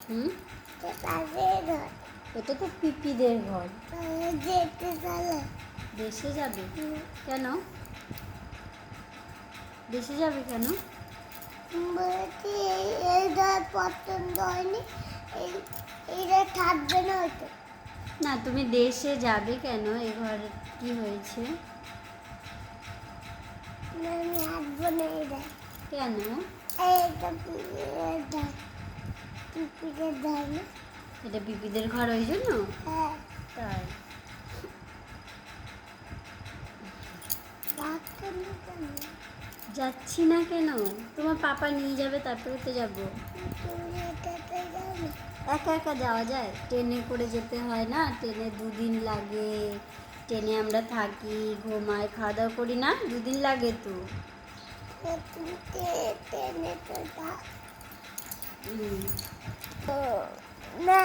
হুম, তাদের ঘর এটা তো পিপিদের ঘর। যেতে চালে দেশে যাবে কেন? দেশে যাবে কেন? বলছি এই ঘর পছন্দ হয়নি, এই এটা থাকবে না হয়তো। না, তুমি দেশে যাবে কেন? এ ঘর কি হয়েছে? আমি আসবো না এটা। কেন? এইটা পিপিদের ধান, পিপিদের ধান। এটা পিপিদের ঘর ওই জন্য? হ্যাঁ, তাই? ডাকতো না কেন? যাচ্ছি না কেন? তোমার পাপা নিয়ে যাবে, তারপরে তো যাবো। তুমি এটাতে যাও না। একা একা যাওয়া যায়? ট্রেনে করে যেতে হয় না, ট্রেনে 2 দিন লাগে। ট্রেনে আমরা থাকি, ঘুমাই, খাওয়া দাওয়া করি না, 2 দিন লাগে তো। তুমি টেনে তো যাও। হুম, না,